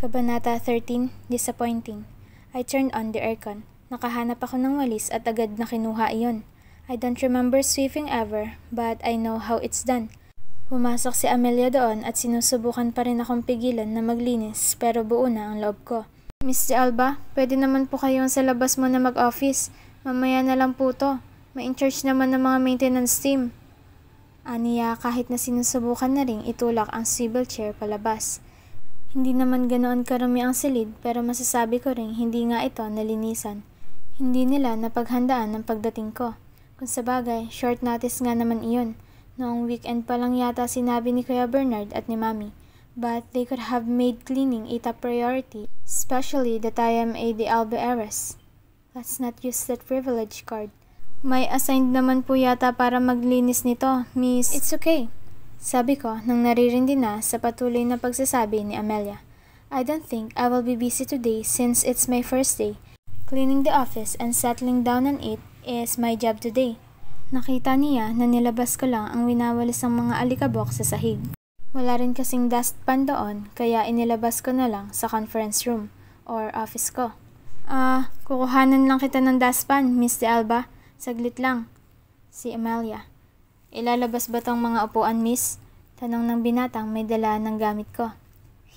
Kabanata 13, Disappointing. I turned on the aircon. Nakahanap ako ng walis at agad na kinuha iyon. I don't remember sweeping ever, but I know how it's done. Pumasok si Amelia doon at sinusubukan pa rin akong pigilan na maglinis pero buo na ang loob ko. Miss De Alba, pwede naman po kayong sa labas mo na mag-office. Mamaya na lang po to. May in-charge naman ng mga maintenance team. Aniya kahit na sinusubukan na ring itulak ang swivel chair palabas. Hindi naman ganoon karami ang silid pero masasabi ko ring hindi nga ito nalinisan. Hindi nila napaghandaan ng pagdating ko. Kung sabagay, short notice nga naman iyon. Noong weekend pa lang yata sinabi ni Kuya Bernard at ni Mami. But they could have made cleaning a top priority, especially that I am a De Alba heiress. Let's not use that privilege card. May assigned naman po yata para maglinis nito, Miss. It's okay. Sabi ko nang naririndi na sa patuloy na pagsasabi ni Amelia. I don't think I will be busy today since it's my first day. Cleaning the office and settling down on it is my job today. Nakita niya na nilabas ko lang ang winawalis ng mga alikabok sa sahig. Wala rin kasing dustpan doon kaya inilabas ko na lang sa conference room or office ko. Kukuhanan lang kita ng dustpan, Miss De Alba. Saglit lang. Si Amelia. Ilalabas ba tong mga upuan, miss? Tanong ng binatang may dala ng gamit ko.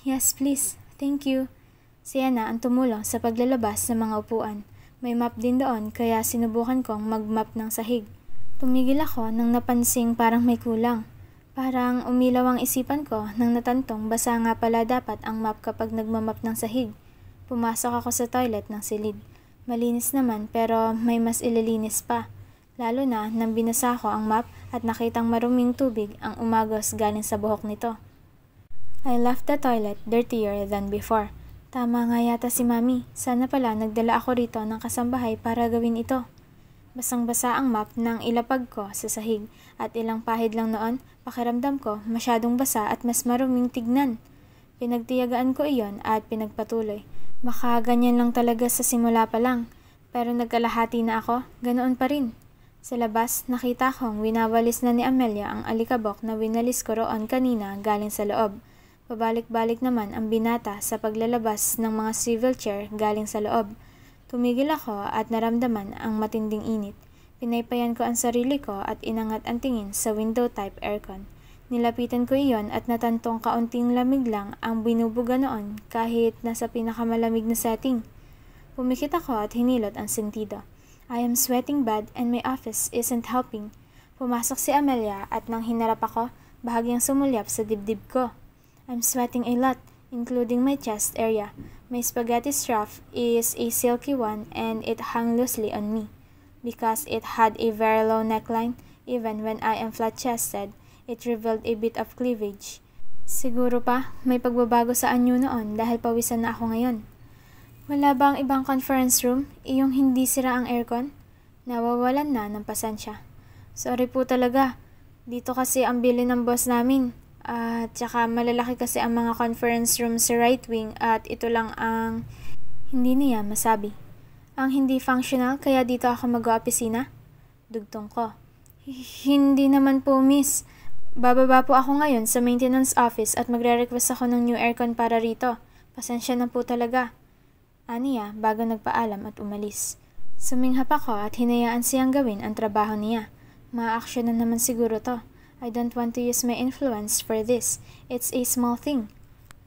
Yes, please. Thank you. Siya na ang tumulong sa paglalabas ng mga upuan. May map din doon kaya sinubukan kong mag-map ng sahig. Tumigil ako nang napansing parang may kulang. Parang umilaw ang isipan ko nang natantong basa nga pala dapat ang map kapag nagmamap ng sahig. Pumasok ako sa toilet ng silid. Malinis naman pero may mas ililinis pa. Lalo na nang binasa ko ang map at nakitang maruming tubig ang umagos galing sa buhok nito. I left the toilet dirtier than before. Tama nga yata si Mami. Sana pala nagdala ako rito ng kasambahay para gawin ito. Basang-basa ang map nang ilapag ko sa sahig at ilang pahid lang noon, pakiramdam ko masyadong basa at mas maruming tignan. Pinagtiyagaan ko iyon at pinagpatuloy. Baka ganyan lang talaga sa simula pa lang. Pero nagkalahati na ako, ganoon pa rin. Sa labas, nakita kong winawalis na ni Amelia ang alikabok na winalis ko roon kanina galing sa loob. Pabalik-balik naman ang binata sa paglalabas ng mga swivel chair galing sa loob. Tumigil ako at naramdaman ang matinding init. Pinaypayan ko ang sarili ko at inangat ang tingin sa window-type aircon. Nilapitan ko iyon at natantong kaunting lamig lang ang binubuga noon kahit nasa pinakamalamig na setting. Pumikit ako at hinilot ang sentido. I am sweating bad and my office isn't helping. Pumasok si Amelia at nang hinarap ako, bahagyang sumulyap sa dibdib ko. I'm sweating a lot, including my chest area. My spaghetti strap is a silky one and it hung loosely on me. Because it had a very low neckline, even when I am flat-chested, it revealed a bit of cleavage. Siguro pa, may pagbabago sa anyo noon dahil pawisan na ako ngayon. Wala ba ang ibang conference room? Iyong hindi sira ang aircon? Nawawalan na ng pasensya. Sorry po talaga. Dito kasi ang bili ng boss namin. At saka malalaki kasi ang mga conference room sa right wing at ito lang ang hindi niya masabi. Ang hindi functional kaya dito ako mag-opisina? Dugtong ko. Hindi naman po, miss. Bababa po ako ngayon sa maintenance office at magre-request ako ng new aircon para rito. Pasensya na po talaga. Aniya bago nagpaalam at umalis. Suminghap ako at hinayaan siyang gawin ang trabaho niya. Ma-action na naman siguro to. I don't want to use my influence for this. It's a small thing.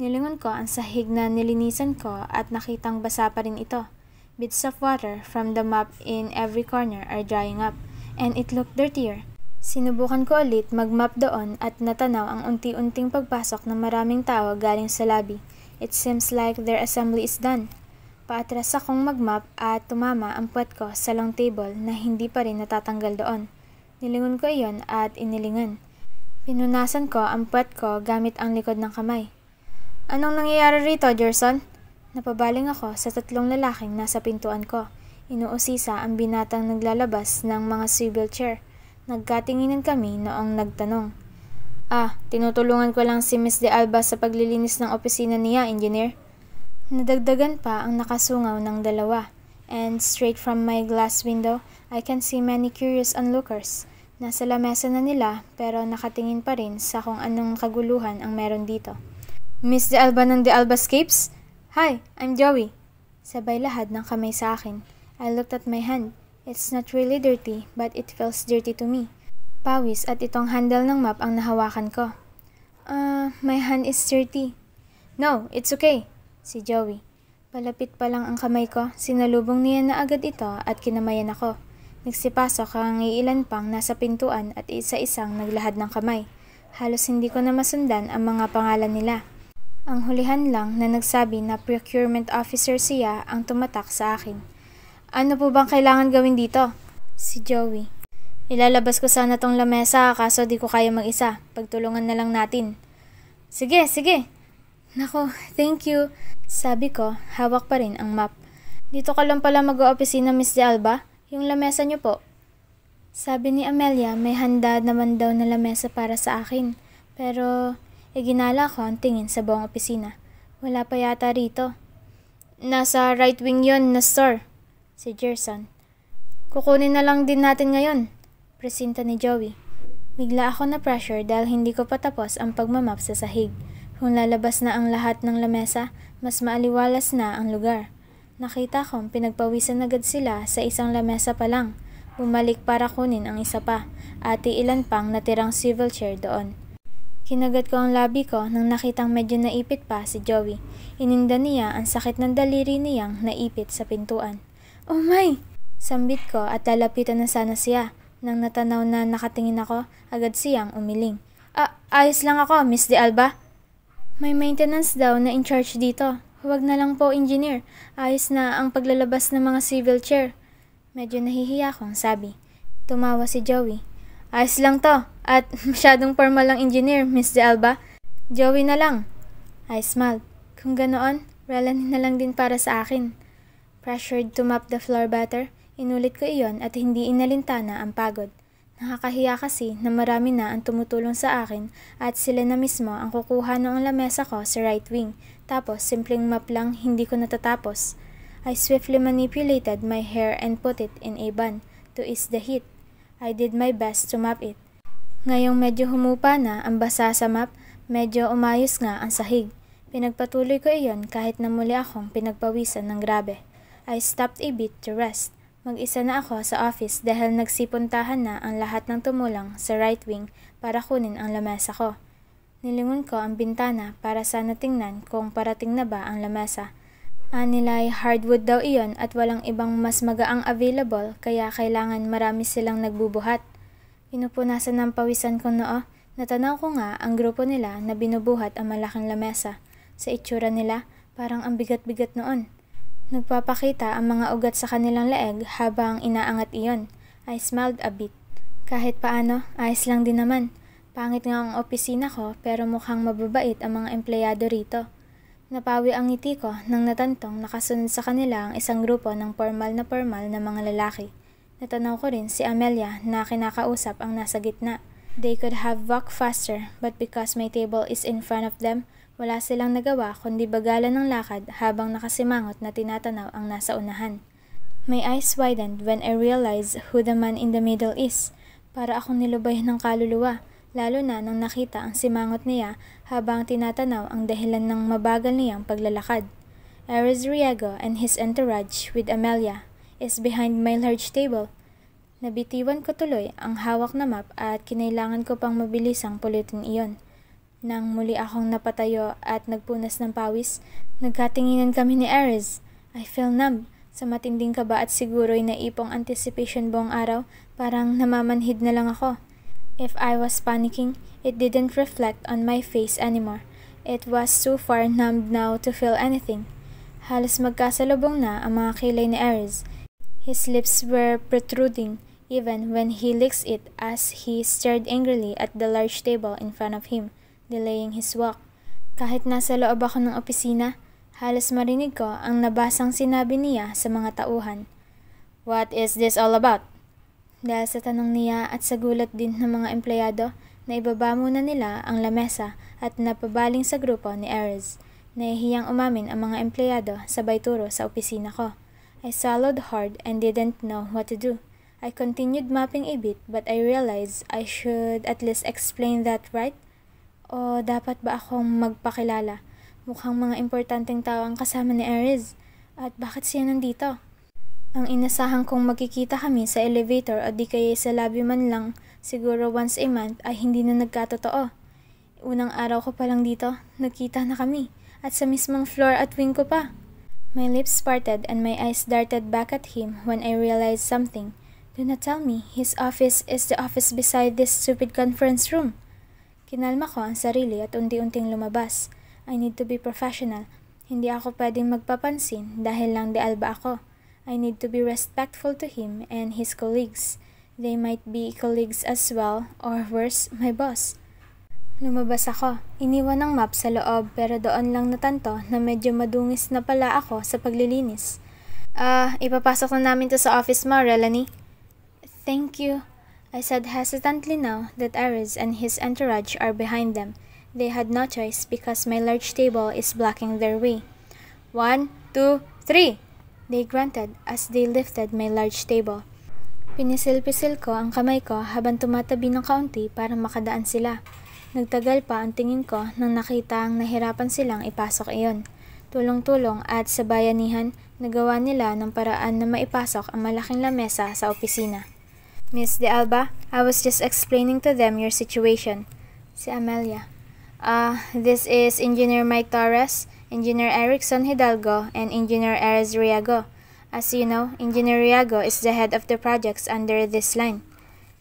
Nilingon ko ang sahig na nilinisan ko at nakitang basa pa rin ito. Bits of water from the mop in every corner are drying up, and it looked dirtier. Sinubukan ko ulit mag-mop doon at natanaw ang unti-unting pagpasok ng maraming tao galing sa lobby. It seems like their assembly is done. Paatras akong mag-mop at tumama ang puwet ko sa long table na hindi pa rin natatanggal doon. Nilingon ko iyon at inilingan. Pinunasan ko ang puwet ko gamit ang likod ng kamay. Anong nangyayari rito, Gerson? Napabaling ako sa tatlong lalaking nasa pintuan ko. Inuusisa ang binatang naglalabas ng mga swivel chair. Nagkatinginan kami noong nagtanong. Tinutulungan ko lang si Miss De Alba sa paglilinis ng opisina niya, engineer. Nadagdagan pa ang nakasungaw ng dalawa, and straight from my glass window, I can see many curious onlookers. Nasa lamesa na nila pero nakatingin pa rin sa kung anong kaguluhan ang meron dito. Miss De Alba ng De Albascapes? Hi, I'm Joey. Sabay lahad ng kamay sa akin. I looked at my hand. It's not really dirty, but it feels dirty to me. Pawis at itong handle ng map ang nahawakan ko. My hand is dirty. No, it's okay, si Joey. Palapit pa lang ang kamay ko, sinalubong niya na agad ito at kinamayan ako. Nagsipasok ang iilan pang nasa pintuan at isa-isang naglahad ng kamay. Halos hindi ko na masundan ang mga pangalan nila. Ang hulihan lang na nagsabi na procurement officer siya ang tumatak sa akin. Ano po bang kailangan gawin dito? Si Joey. Ilalabas ko sana tong lamesa kaso di ko kaya mag-isa. Pagtulungan na lang natin. Sige, sige. Nako, thank you. Sabi ko, hawak pa rin ang map. Dito ka lang pala mag-oopisina, Miss De Alba? Yung lamesa niyo po. Sabi ni Amelia, may handa naman daw na lamesa para sa akin. Pero iginala ko ang tingin sa buong opisina. Wala pa yata rito. Nasa right wing yon na store. Si Gerson. Kukunin na lang din natin ngayon. Presinta ni Joey. Bigla ako na pressure dahil hindi ko patapos ang pagmamap sa sahig. Kung lalabas na ang lahat ng lamesa, mas maaliwalas na ang lugar. Nakita kong pinagpawisan agad sila sa isang lamesa pa lang. Bumalik para kunin ang isa pa, at ilan pang natirang swivel chair doon. Kinagat ko ang labi ko nang nakitang medyo naipit pa si Joey. Ininda niya ang sakit ng daliri niyang naipit sa pintuan. Oh my! Sambit ko at lalapitan na sana siya. Nang natanaw na nakatingin ako, agad siyang umiling. Ayos lang ako, Miss De Alba. May maintenance daw na in charge dito. Huwag na lang po, engineer. Ayos na ang paglalabas ng mga swivel chair. Medyo nahihiya akong sabi. Tumawa si Joey. Ayos lang to. At masyadong formal lang engineer, Miss De Alba. Joey na lang. I smiled. Kung ganoon, relanin na lang din para sa akin. Pressured to mop the floor better, inulit ko iyon at hindi inalintana ang pagod. Nakakahiya kasi na marami na ang tumutulong sa akin at sila na mismo ang kukuha ng lamesa ko sa right wing. Tapos simpleng map lang hindi ko natatapos. I swiftly manipulated my hair and put it in a bun to ease the heat. I did my best to map it. Ngayong medyo humupa na ang basa sa map, medyo umayos nga ang sahig. Pinagpatuloy ko iyon kahit na muli akong pinagpawisan ng grabe. I stopped a bit to rest. Mag-isa na ako sa office dahil nagsipuntahan na ang lahat ng tumulang sa right wing para kunin ang lamesa ko. Nilingon ko ang bintana para sana tingnan kung parating na ba ang lamesa. Nilay hardwood daw iyon at walang ibang mas magaang available kaya kailangan marami silang nagbubuhat. Pinupunasan ng pawisan ko noo, natanaw ko nga ang grupo nila na binubuhat ang malaking lamesa. Sa itsura nila, parang ang bigat-bigat noon. Nagpapakita ang mga ugat sa kanilang leeg habang inaangat iyon. I smiled a bit. Kahit paano, ayos lang din naman. Pangit nga ang opisina ko pero mukhang mababait ang mga empleyado rito. Napawi ang ngiti ko nang natantong nakasunod sa kanila ang isang grupo ng formal na mga lalaki. Natanaw ko rin si Amelia na kinakausap ang nasa gitna. They could have walked faster but because my table is in front of them, wala silang nagawa kundi bagalan ng lakad habang nakasimangot na tinatanaw ang nasa unahan. My eyes widened when I realized who the man in the middle is. Para akong nilubay ng kaluluwa, lalo na nang nakita ang simangot niya habang tinatanaw ang dahilan ng mabagal niyang paglalakad. Ares Riego and his entourage with Amelia is behind my large table. Nabitiwan ko tuloy ang hawak na map at kinailangan ko pang mabilisang pulutin iyon. Nang muli akong napatayo at nagpunas ng pawis, nagkatinginan kami ni Ares. I feel numb. Sa matinding kaba at siguro'y naipong anticipation buong araw, parang namamanhid na lang ako. If I was panicking, it didn't reflect on my face anymore. It was too far numbed now to feel anything. Halos magkasalubong na ang mga kilay ni Ares. His lips were protruding, even when he licked it as he stared angrily at the large table in front of him, delaying his walk. Kahit nasa loob ako ng opisina, halos marinig ko ang nabasang sinabi niya sa mga tauhan. What is this all about? Dahil sa tanong niya at sa gulat din ng mga empleyado, na ibaba muna nila ang lamesa at napabaling sa grupo ni Ares. Nahihiyang umamin ang mga empleyado sabay turo sa opisina ko. I swallowed hard and didn't know what to do. I continued mapping a bit but I realized I should at least explain that, right? O dapat ba akong magpakilala? Mukhang mga importanteng tao ang kasama ni Ares. At bakit siya nandito? Ang inasahan kong magkikita kami sa elevator o di kaya sa lobby man lang siguro once a month ay hindi na nagkatotoo. Unang araw ko pa lang dito, nagkita na kami. At sa mismong floor at wing ko pa. My lips parted and my eyes darted back at him when I realized something. Do not tell me his office is the office beside this stupid conference room. Kinalma ko ang sarili at unti-unting lumabas. I need to be professional. Hindi ako pwedeng magpapansin dahil lang de Alba ako. I need to be respectful to him and his colleagues. They might be colleagues as well, or worse, my boss. Lumabas ako. Iniwan ang map sa loob pero doon lang natanto na medyo madungis na pala ako sa paglilinis. Ipapasok na namin to sa office mo, Relanie. Thank you, I said hesitantly now that Ares and his entourage are behind them. They had no choice because my large table is blocking their way. 1, 2, 3! They grunted as they lifted my large table. Pinisil-pisil ko ang kamay ko habang tumatabi ng kaunti para makadaan sila. Nagtagal pa ang tingin ko nang nakita ang nahirapan silang ipasok iyon. Tulong-tulong at sa bayanihan, nagawa nila ng paraan na maipasok ang malaking lamesa sa opisina. Miss De Alba, I was just explaining to them your situation. Si Amelia. This is Engineer Mike Torres, Engineer Erickson Hidalgo, and Engineer Ares Riago. As you know, Engineer Riago is the head of the projects under this line.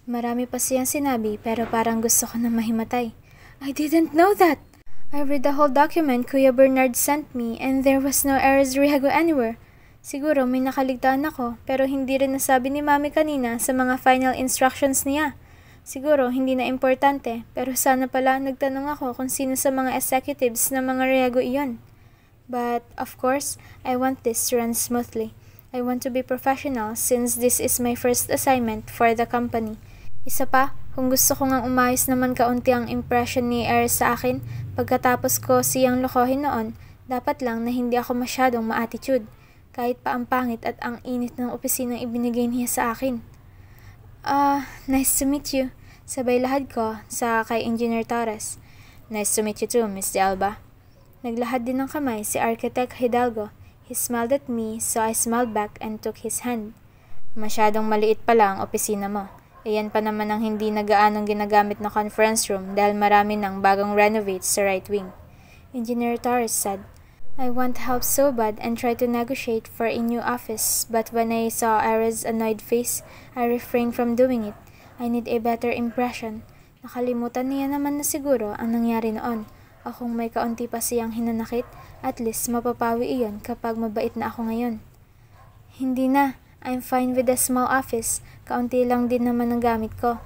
Marami pa siyang sinabi pero parang gusto ko na mahimatay. I didn't know that! I read the whole document Kuya Bernard sent me and there was no Ares Riago anywhere. Siguro may nakaligtaan ako pero hindi rin nasabi ni Mami kanina sa mga final instructions niya. Siguro hindi na importante pero sana pala nagtanong ako kung sino sa mga executives ng mga Riago iyon. But, of course, I want this to run smoothly. I want to be professional since this is my first assignment for the company. Isa pa, kung gusto ko ngang umayos naman kaunti ang impression ni Ares sa akin, pagkatapos ko siyang lokohin noon, dapat lang na hindi ako masyadong ma-attitude, kahit pa ang pangit at ang init ng opisinang ibinigay niya sa akin. Nice to meet you. Sabay lahad ko sa kay Engineer Torres. Nice to meet you too, Miss De Alba. Naglahad din ng kamay si Architect Hidalgo. He smiled at me, so I smiled back and took his hand. Masyadong maliit pala ang opisina mo. Iyan pa naman ang hindi na gaanong ginagamit na conference room dahil marami ng bagong renovates sa right wing. Engineer Torres said, I want help so bad and tried to negotiate for a new office, but when I saw Ares' annoyed face, I refrained from doing it. I need a better impression. Nakalimutan niya naman na siguro ang nangyari noon. O kung may kaunti pa siyang hinanakit, at least mapapawi iyon kapag mabait na ako ngayon. Hindi na, I'm fine with a small office, kaunti lang din naman ang gamit ko.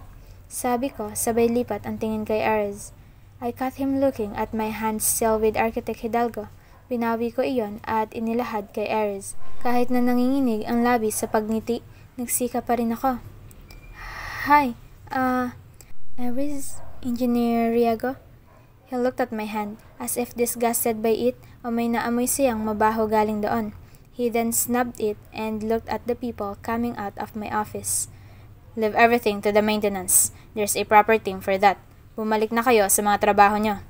Sabi ko, sabay lipat ang tingin kay Ares. I caught him looking at my hands still with Architect Hidalgo. Binawi ko iyon at inilahad kay Ares. Kahit na nanginginig ang labi sa pagngiti, nagsika pa rin ako. Hi, Ares, Engineer Riago? He looked at my hand, as if disgusted by it o may naamoy siyang mabaho galing doon. He then snubbed it and looked at the people coming out of my office. Leave everything to the maintenance. There's a proper team for that. Bumalik na kayo sa mga trabaho nyo.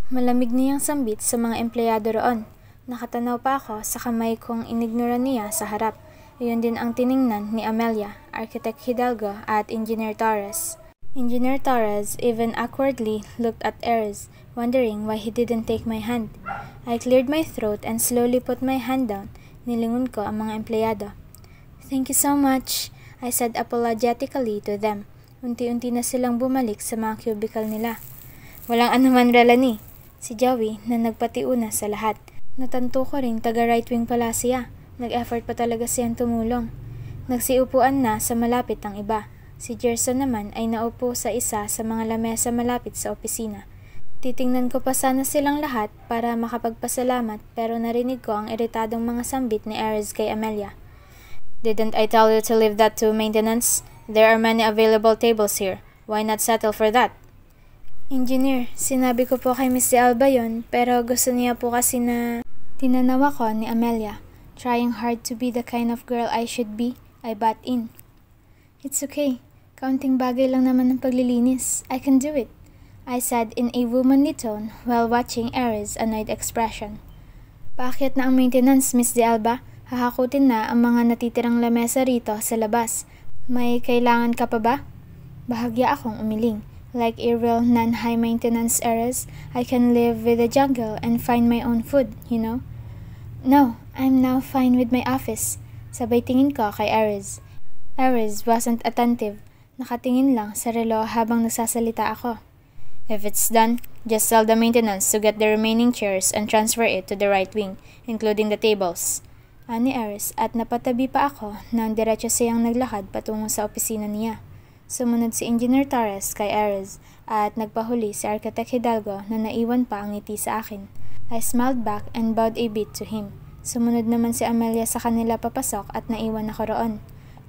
Malamig niyang sambit sa mga empleyado roon. Nakatanaw pa ako sa kamay kong inignora niya sa harap. Iyon din ang tiningnan ni Amelia, Architect Hidalgo at Engineer Torres. Engineer Torres even awkwardly looked at Ares, wondering why he didn't take my hand. I cleared my throat and slowly put my hand down. Nilingon ko ang mga empleyado. Thank you so much, I said apologetically to them. Unti-unti na silang bumalik sa mga cubicle nila. Walang anuman, Relanie. Si Joey na nagpatiuna sa lahat. Natanto ko rin taga right wing pala siya. Nag-effort pa talaga siyang tumulong. Nagsiupuan na sa malapit ang iba. Si Gerson naman ay naupo sa isa sa mga lamesa malapit sa opisina. Titingnan ko pa sana silang lahat para makapagpasalamat pero narinig ko ang iritadong mga sambit ni Ares kay Amelia. Didn't I tell you to leave that to maintenance? There are many available tables here. Why not settle for that? Engineer, sinabi ko po kay Miss De Alba yun pero gusto niya po kasi na... Tinanawa ko ni Amelia. Trying hard to be the kind of girl I should be, I butt in. It's okay. Kaunting bagay lang naman ng paglilinis. I can do it. I said in a womanly tone while watching Aries' annoyed expression. Paakyat na ang maintenance, Miss De Alba. Hahakutin na ang mga natitirang lamesa rito sa labas. May kailangan ka pa ba? Bahagya akong umiling. Like a real non-high maintenance Aries, I can live with the jungle and find my own food, you know? No, I'm now fine with my office. Sabay tingin ko kay Aries. Aries wasn't attentive. Nakatingin lang sa relo habang nagsasalita ako. If it's done, just tell the maintenance to get the remaining chairs and transfer it to the right wing, including the tables. Ani Aries at napatabi pa ako nang diretso siyang naglakad patungo sa opisina niya. Sumunod si Engineer Torres kay Aries at nagpahuli si Architect Hidalgo na naiwan pa ang ngiti sa akin. I smiled back and bowed a bit to him. Sumunod naman si Amelia sa kanila papasok at naiwan ako roon.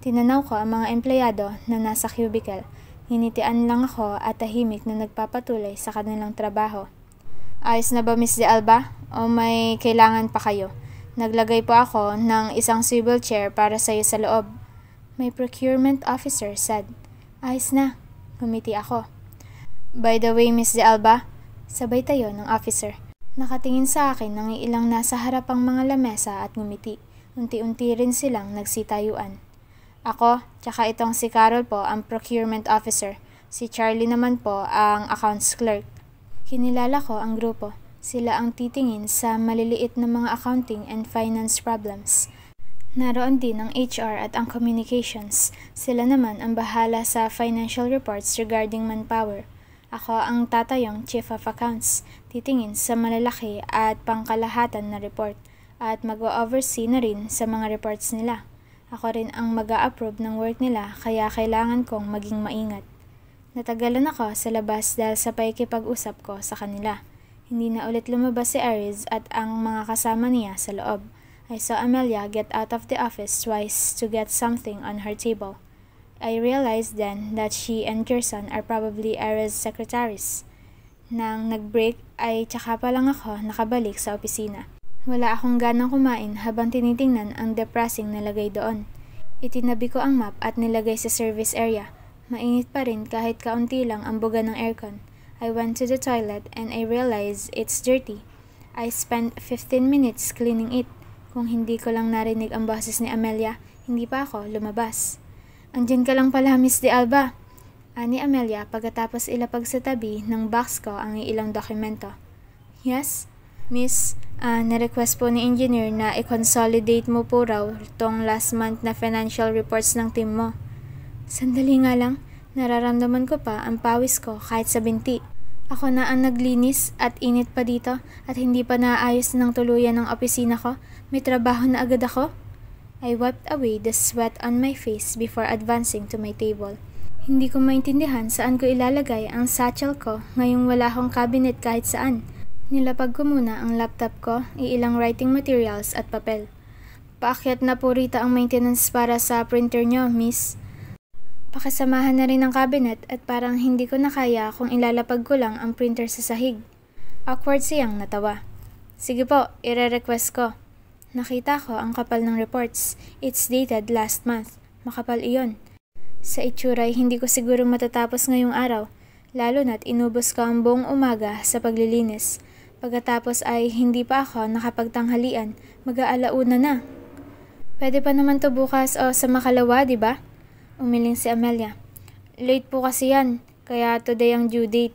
Tinanaw ko ang mga empleyado na nasa cubicle. Hinitian lang ako at tahimik na nagpapatuloy sa kanilang trabaho. Ayos na ba, Miss De Alba? O may kailangan pa kayo? Naglagay po ako ng isang swivel chair para sa iyo sa loob. My procurement officer said. Ayos na. Ngumiti ako. By the way, Miss De Alba, sabay tayo ng officer. Nakatingin sa akin ng ilang nasa harapang mga lamesa at ngumiti. Unti-unti rin silang nagsitayuan. Ako, tsaka itong si Carol po ang procurement officer. Si Charlie naman po ang accounts clerk. Kinilala ko ang grupo. Sila ang titingin sa maliliit na mga accounting and finance problems. Naroon din ang HR at ang communications. Sila naman ang bahala sa financial reports regarding manpower. Ako ang tatayong chief of accounts, titingin sa malalaki at pangkalahatan na report at mag-oversee na rin sa mga reports nila. Ako rin ang mag-a-approve ng work nila kaya kailangan kong maging maingat. Natagalan ako sa labas dahil sa pakikipag-usap ko sa kanila. Hindi na ulit lumabas si Aries at ang mga kasama niya sa loob. I saw Amelia get out of the office twice to get something on her table. I realized then that she and Gerson are probably Aries' secretaries. Nang nag-break ay tsaka pa lang ako nakabalik sa opisina. Wala akong ganang kumain habang tinitingnan ang depressing na lagay doon. Itinabi ko ang map at nilagay sa service area. Mainit pa rin kahit kaunti lang ang buga ng aircon. I went to the toilet and I realized it's dirty. I spent 15 minutes cleaning it. Kung hindi ko lang narinig ang boses ni Amelia, hindi pa ako lumabas. Andiyan ka lang pala, Miss De Alba. Ani Amelia pagkatapos ilapag sa tabi ng box ko ang ilang dokumento. Yes, Miss, na-request po ni engineer na i-consolidate mo po raw tong last month na financial reports ng team mo. Sandali nga lang. Nararamdaman ko pa ang pawis ko kahit sa binti. Ako na ang naglinis at init pa dito at hindi pa naayos ng tuluyan ng opisina ko. May trabaho na agad ako. I wiped away the sweat on my face before advancing to my table. Hindi ko maintindihan saan ko ilalagay ang satchel ko ngayong wala akong cabinet kahit saan. Nilapag ko muna ang laptop ko, ilang writing materials at papel. Paakyat na po rito ang maintenance para sa printer nyo, miss. Pakasamahan na rin ang cabinet at parang hindi ko na kaya kung ilalapag ko lang ang printer sa sahig. Awkward siyang natawa. Sige po, ire-request ko. Nakita ko ang kapal ng reports. It's dated last month. Makapal iyon. Sa itsuray, hindi ko siguro matatapos ngayong araw. Lalo na't inubos ko ang buong umaga sa paglilinis. Pagkatapos ay hindi pa ako nakapagtanghalian. Mag-aalauna na. Pwede pa naman to bukas o sa makalawa, di ba? Umiling si Amelia. Late po kasi yan, kaya today ang due date.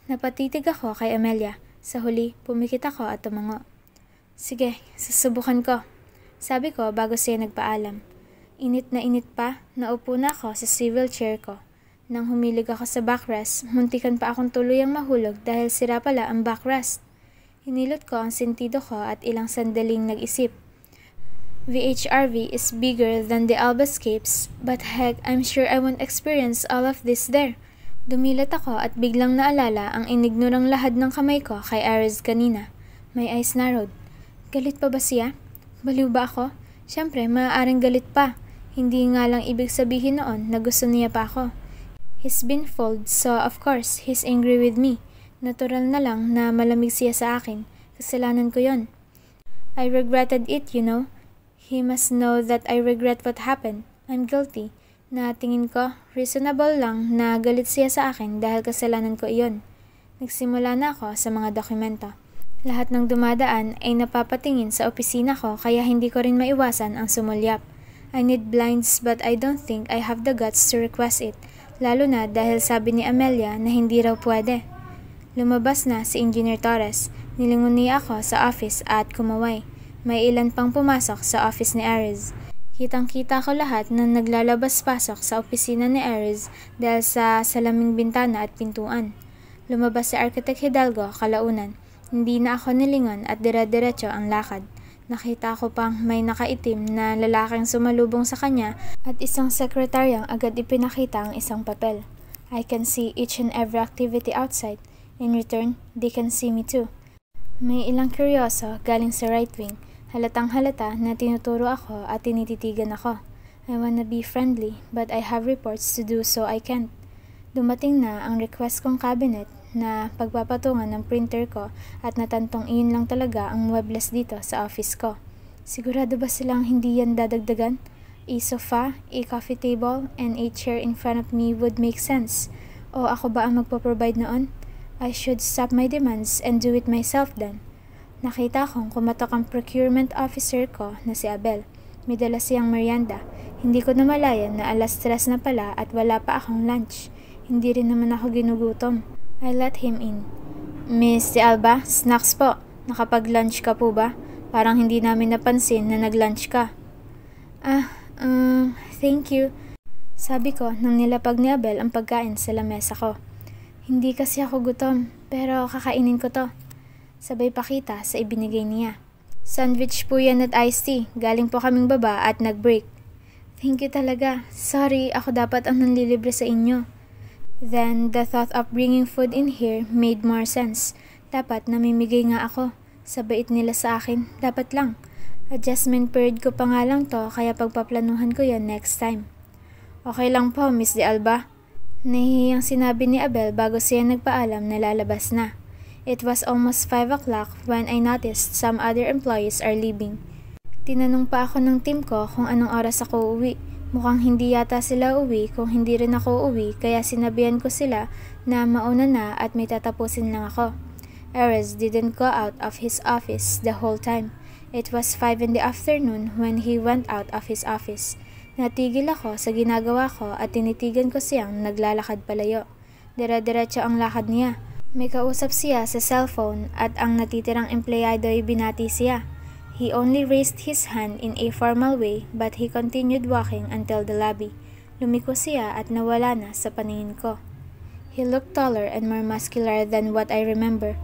Napatitig ako kay Amelia. Sa huli, pumikit ako at tumango. Sige, susubukan ko. Sabi ko bago siya nagpaalam. Init pa, naupo na ako sa swivel chair ko. Nang humilig ako sa backrest, muntikan pa akong tuluyang mahulog dahil sira pala ang backrest. Hinilot ko ang sentido ko at ilang sandaling nag-isip. VHRV is bigger than the Albascapes, but heck, I'm sure I won't experience all of this there. Dumilat ako at biglang naalala ang inignorang lahad ng kamay ko kay Aries kanina. My eyes narrowed. Galit pa ba siya? Baliw ba ako? Siyempre, maaaring galit pa. Hindi nga lang ibig sabihin noon na gusto niya pa ako. He's been fooled, so of course, he's angry with me. Natural na lang na malamig siya sa akin. Kasalanan ko yon. I regretted it, you know. He must know that I regret what happened. I'm guilty. Na tingin ko, reasonable lang na galit siya sa akin dahil kasalanan ko iyon. Nagsimula na ako sa mga dokumento. Lahat ng dumadaan ay napapatingin sa opisina ko kaya hindi ko rin maiwasan ang sumulyap. I need blinds but I don't think I have the guts to request it, lalo na dahil sabi ni Amelia na hindi raw pwede. Lumabas na si Engineer Torres, nilingon niya ako sa office at kumaway. May ilan pang pumasok sa office ni Ares. Kitang-kita ko lahat na naglalabas-pasok sa opisina ni Ares dahil sa salaming bintana at pintuan. Lumabas si Architect Hidalgo kalaunan. Hindi na ako nilingon at dire-diretso ang lakad. Nakita ko pang may nakaitim na lalaking sumalubong sa kanya at isang sekretaryang agad ipinakita ang isang papel. I can see each and every activity outside. In return, they can see me too. May ilang kuryoso galing sa right wing. Halatang halata na tinuturo ako at tinititigan ako. I wanna be friendly but I have reports to do so I can't. Dumating na ang request kong cabinet na pagpapatungan ng printer ko at natantong iyon lang talaga ang muebles dito sa office ko. Sigurado ba silang hindi yan dadagdagan? A sofa, a coffee table, and a chair in front of me would make sense. O ako ba ang magpo-provide noon? I should stop my demands and do it myself then. Nakita kong kumatok ang procurement officer ko na si Abel. May dala siyang merienda. Hindi ko namalayan na 3:00 na pala at wala pa akong lunch. Hindi rin naman ako ginugutom. I let him in. Miss De Alba, snacks po. Nakapag-lunch ka po ba? Parang hindi namin napansin na nag-lunch ka. Thank you. Sabi ko nang nilapag ni Abel ang pagkain sa lamesa ko. Hindi kasi ako gutom, pero kakainin ko to. Sabay pakita sa ibinigay niya. Sandwich po yan at iced tea. Galing po kaming baba at nag-break. Thank you talaga. Sorry, ako dapat ang nanlilibre sa inyo. Then, the thought of bringing food in here made more sense. Dapat namimigay nga ako. Sa bait nila sa akin, dapat lang. Adjustment period ko pa nga lang to, kaya pagpaplanuhan ko yan next time. Okay lang po, Miss De Alba. Nahihiyang sinabi ni Abel bago siya nagpaalam na lalabas na. It was almost 5 o'clock when I noticed some other employees are leaving. Tinanong pa ako ng team ko kung anong oras ako uuwi. Mukhang hindi yata sila uwi kung hindi rin ako uwi kaya sinabihan ko sila na mauna na at may tatapusin lang ako. Ares didn't go out of his office the whole time. It was 5 in the afternoon when he went out of his office. Natigil ako sa ginagawa ko at tinitigan ko siyang naglalakad palayo. Dire-diretso ang lakad niya. May kausap siya sa cellphone at ang natitirang empleyado ay binati siya. He only raised his hand in a formal way but he continued walking until the lobby. Lumiko siya at nawala na sa paningin ko. He looked taller and more muscular than what I remember.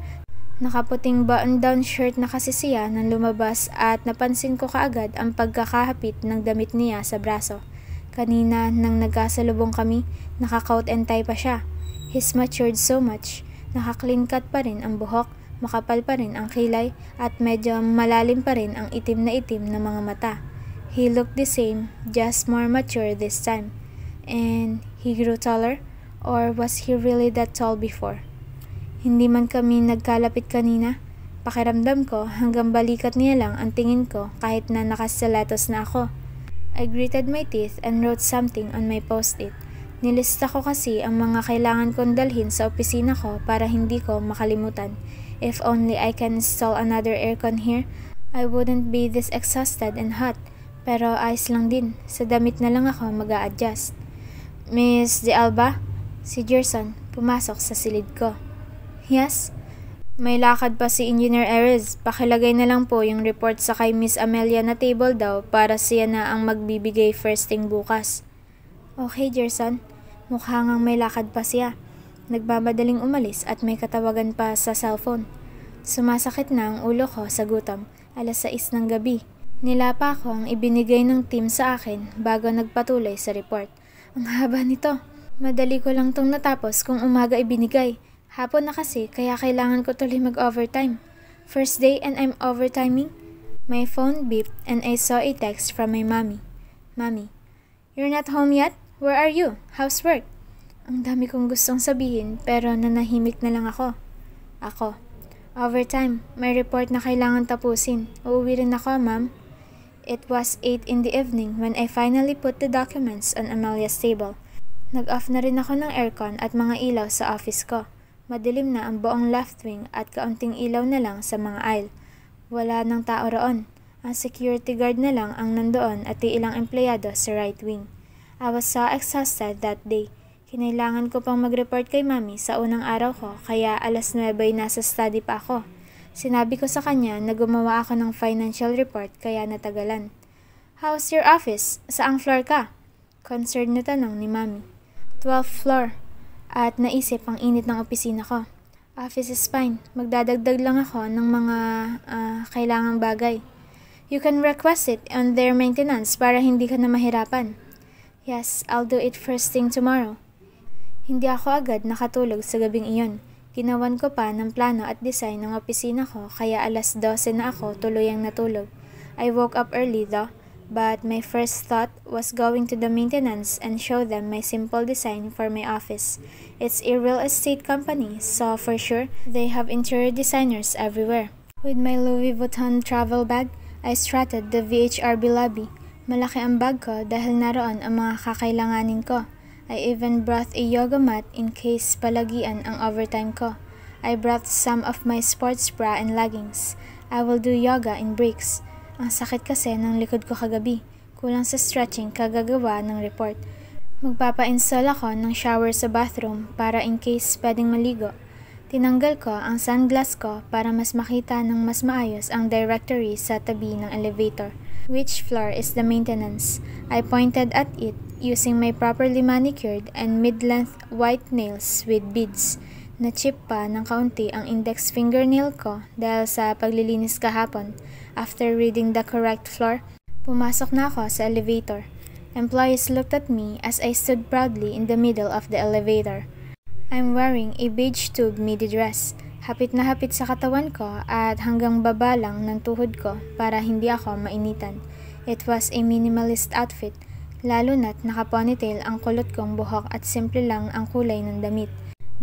Nakaputing button-down shirt na kasi siya nang lumabas at napansin ko kaagad ang pagkakahapit ng damit niya sa braso. Kanina nang nagkasalubong kami, naka-coat and tie pa siya. He's matured so much. Naka-clean cut pa rin ang buhok. Makapal pa rin ang kilay at medyo malalim pa rin ang itim na mga mata. He looked the same, just more mature this time. And he grew taller? Or was he really that tall before? Hindi man kami nagkalapit kanina. Pakiramdam ko hanggang balikat niya lang ang tingin ko kahit na nakasalatos na ako. I gritted my teeth and wrote something on my post-it. Nilista ko kasi ang mga kailangan kong dalhin sa opisina ko para hindi ko makalimutan. If only I can install another aircon here, I wouldn't be this exhausted and hot. Pero ayos lang din, sa damit na lang ako mag-a-adjust. Miss De Alba? Si Gerson, pumasok sa silid ko. Yes? May lakad pa si Engineer Ares. Pakilagay na lang po yung report sa kay Miss Amelia na table daw para siya na ang magbibigay first thing bukas. Okay, Gerson. Mukha ngang may lakad pa siya. Nagbabadaling umalis at may katawagan pa sa cellphone. Sumasakit na ang ulo ko sa gutom. 6:00 ng gabi. Nilapa ko ang ibinigay ng team sa akin bago nagpatuloy sa report. Ang haba nito. Madali ko lang tong natapos kung umaga ibinigay. Hapon na kasi kaya kailangan ko tuloy mag-overtime. First day and I'm overtiming? My phone beeped and I saw a text from my mommy. Mommy, you're not home yet? Where are you? How's work? Ang dami kong gustong sabihin pero nanahimik na lang ako. Overtime. May report na kailangan tapusin. Uuwi rin ako, ma'am. It was 8 in the evening when I finally put the documents on Amelia's table. Nag-off na rin ako ng aircon at mga ilaw sa office ko. Madilim na ang buong left wing at kaunting ilaw na lang sa mga aisle. Wala nang tao roon. Ang security guard na lang ang nandoon at ilang empleyado sa right wing. I was so exhausted that day. Kinailangan ko pang mag-report kay Mami sa unang araw ko kaya 9:00 ay nasa study pa ako. Sinabi ko sa kanya na gumawa ako ng financial report kaya natagalan. "How's your office? Saang floor ka?" Concerned na tanong ni Mami. 12th floor. At naisip ang init ng opisina ko. Office is fine. Magdadagdag lang ako ng mga kailangang bagay. You can request it on their maintenance para hindi ka na mahirapan. Yes, I'll do it first thing tomorrow. Hindi ako agad nakatulog sa gabing iyon. Ginawan ko pa ng plano at design ng opisina ko kaya 12:00 na ako tuluyang natulog. I woke up early though. But my first thought was going to the maintenance and show them my simple design for my office. It's a real estate company, so for sure, they have interior designers everywhere. With my Louis Vuitton travel bag, I strutted the VHRB lobby. Malaki ang bag ko dahil naroon ang mga kakailanganin ko. I even brought a yoga mat in case palagian ang overtime ko. I brought some of my sports bra and leggings. I will do yoga in breaks. Ang sakit kasi ng likod ko kagabi. Kulang sa stretching kagagawa ng report. Magpapa-install ako ng shower sa bathroom para in case pwedeng maligo. Tinanggal ko ang sunglass ko para mas makita ng mas maayos ang directory sa tabi ng elevator. Which floor is the maintenance? I pointed at it using my properly manicured and mid-length white nails with beads. Na-chip pa ng kaunti ang index fingernail ko dahil sa paglilinis kahapon. After reading the correct floor, pumasok na ako sa elevator. Employees looked at me as I stood proudly in the middle of the elevator. I'm wearing a beige tube midi dress. Hapit na hapit sa katawan ko at hanggang baba lang ng tuhod ko para hindi ako mainitan. It was a minimalist outfit, lalo na't naka-ponytail ang kulot kong buhok at simple lang ang kulay ng damit.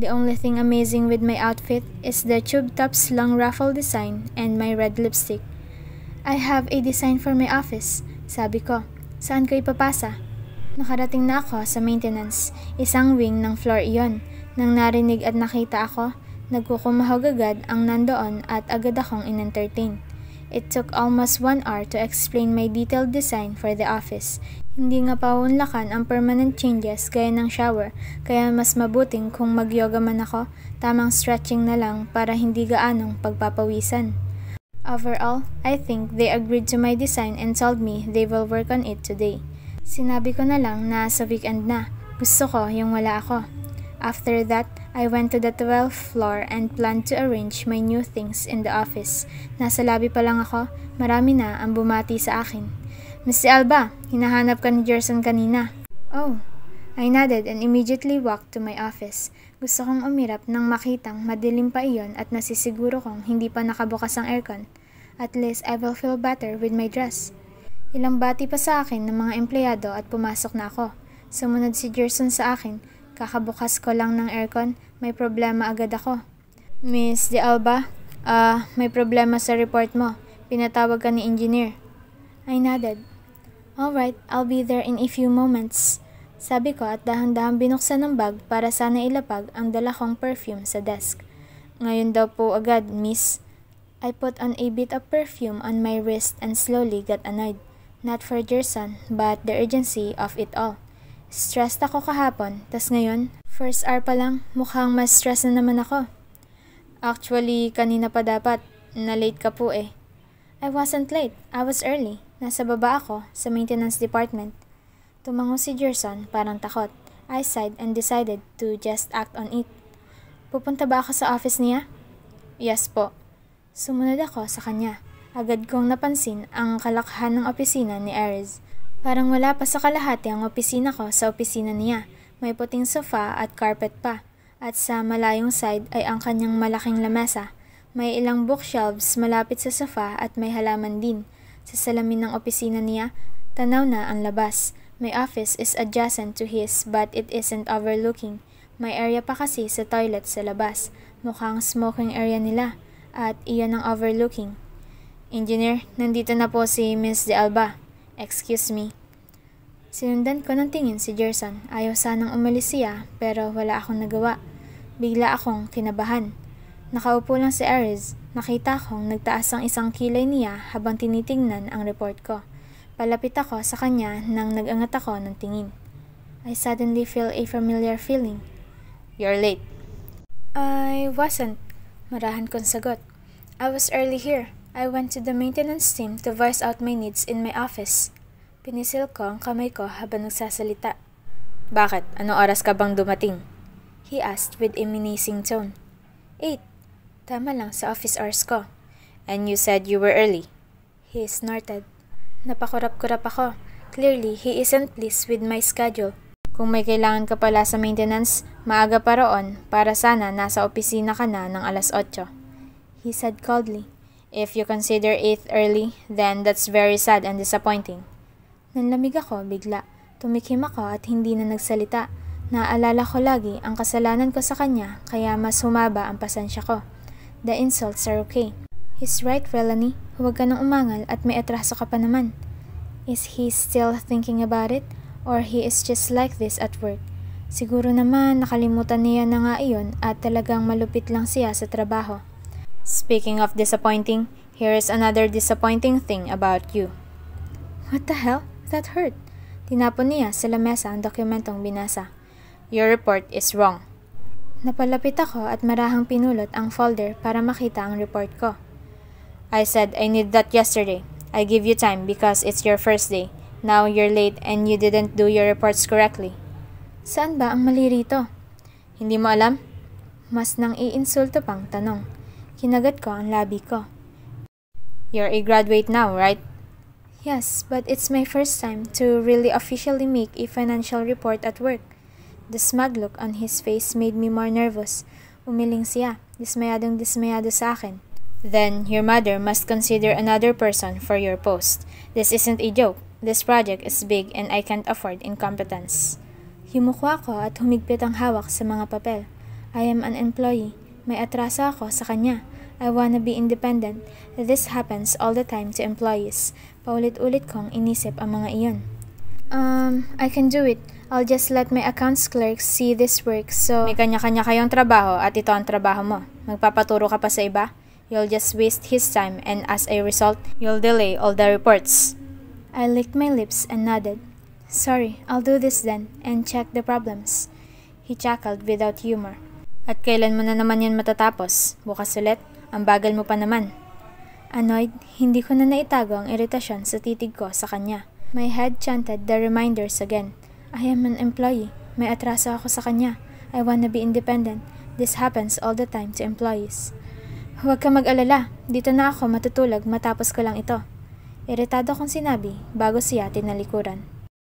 The only thing amazing with my outfit is the tube top's long ruffle design and my red lipstick. I have a design for my office, sabi ko. Saan ko ipapasa? Nakarating na ako sa maintenance. Isang wing ng floor iyon. Nang narinig at nakita ako, nagkukumahog agad ang nandoon at agad akong in-entertain. It took almost 1 hour to explain my detailed design for the office. Hindi nga paunlakan ang permanent changes gaya ng shower, kaya mas mabuting kung mag-yoga man ako, tamang stretching na lang para hindi gaanong pagpapawisan. Overall, I think they agreed to my design and told me they will work on it today. Sinabi ko na lang na sa weekend na, gusto ko yung wala ako. After that, I went to the 12th floor and planned to arrange my new things in the office. Nasa lobby pa lang ako, marami na ang bumati sa akin. "Miss Alba, hinahanap ka ni Gerson kanina." "Oh." I nodded and immediately walked to my office. Gusto kong umirap nang makitang madilim pa iyon at nasisiguro kong hindi pa nakabukas ang aircon. At least I will feel better with my dress. Ilang bati pa sa akin ng mga empleyado at pumasok na ako. Sumunod si Gerson sa akin. Kakabukas ko lang ng aircon, may problema agad ako. "Miss De Alba, may problema sa report mo. Pinatawag ka ni engineer." I nodded. "Alright, I'll be there in a few moments." Sabi ko at dahan-dahan binuksan ng bag para sana ilapag ang dala kong perfume sa desk. "Ngayon daw po agad, miss." I put on a bit of perfume on my wrist and slowly got annoyed. Not for Gerson, but the urgency of it all. Stressed ako kahapon, tas ngayon, first hour pa lang, mukhang mas stress na naman ako. "Actually, kanina pa dapat. Na-late ka po eh." I wasn't late. I was early. Nasa baba ako sa maintenance department. Tumango si Gerson, parang takot. I sighed and decided to just act on it. "Pupunta ba ako sa office niya?" "Yes po." Sumunod ako sa kanya. Agad kong napansin ang kalakhan ng opisina ni Ares. Parang wala pa sa kalahati ang opisina ko sa opisina niya. May puting sofa at carpet pa. At sa malayong side ay ang kanyang malaking lamesa. May ilang bookshelves malapit sa sofa at may halaman din. Sa salamin ng opisina niya, tanaw na ang labas. My office is adjacent to his but it isn't overlooking. May area pa kasi sa toilet sa labas. Mukhang smoking area nila. At iyon ang overlooking. "Engineer, nandito na po si Miss De Alba. Excuse me." Sinundan ko ng tingin si Gerson. Ayaw sanang umalis siya pero wala akong nagawa. Bigla akong kinabahan. Nakaupo lang si Aries. Nakita kong nagtaas ang isang kilay niya habang tinitingnan ang report ko. Palapit ako sa kanya nang nag-angat ako ng tingin. I suddenly feel a familiar feeling. You're late. I wasn't. Marahan kong sagot. I was early here. I went to the maintenance team to voice out my needs in my office. Pinisil ko ang kamay ko habang nagsasalita. Bakit? Anong oras ka bang dumating? He asked with a menacing tone. 8. Tama lang sa office hours ko. And you said you were early. He snorted. Napakurap-kurap ako. Clearly, he isn't pleased with my schedule. Kung may kailangan ka pala sa maintenance, maaga pa roon para sana nasa opisina ka na ng alas 8. He said coldly. If you consider 8 early, then that's very sad and disappointing. Nanlamig ako bigla. Tumikim ako at hindi na nagsalita. Naaalala ko lagi ang kasalanan ko sa kanya kaya mas humaba ang pasensya ko. The insults are okay. He's right, Relanie. Huwag ka nang umangal at may atraso ka pa naman. Is he still thinking about it? Or he is just like this at work? Siguro naman nakalimutan niya na nga iyon at talagang malupit lang siya sa trabaho. Speaking of disappointing, here is another disappointing thing about you. What the hell? That hurt. Tinapon niya sa lamesa ang dokumentong binasa. Your report is wrong. Napalapit ako at marahang pinulot ang folder para makita ang report ko. I said I need that yesterday. I give you time because it's your first day. Now you're late and you didn't do your reports correctly. Saan ba ang mali rito? Hindi mo alam? Mas nang iinsulto pang tanong. Kinagat ko ang labi ko. You're a graduate now, right? Yes, but it's my first time to really officially make a financial report at work. The smug look on his face made me more nervous. Umiling siya, dismayado sa akin. Then, your mother must consider another person for your post. This isn't a joke. This project is big and I can't afford incompetence. Yumuko ako at humigpit ang hawak sa mga papel. I am an employee. May atrasa ako sa kanya. I wanna be independent. This happens all the time to employees. Paulit-ulit kong inisip ang mga iyon. I can do it. I'll just let my accounts clerks see this work, so... May kanya-kanya kayong trabaho at ito ang trabaho mo. Magpapaturo ka pa sa iba? You'll just waste his time and as a result, you'll delay all the reports. I licked my lips and nodded. Sorry, I'll do this then and check the problems. He chuckled without humor. At kailan mo na naman yan matatapos? Bukas ulit? Ang bagal mo pa naman. Annoyed, hindi ko na naitago ang iritasyon sa titig ko sa kanya. My head chanted the reminders again. I am an employee. May atraso ako sa kanya. I wanna be independent. This happens all the time to employees. Huwag ka mag-alala. Dito na ako matutulog matapos ko lang ito. Iritado kong sinabi bago siya tinalikuran.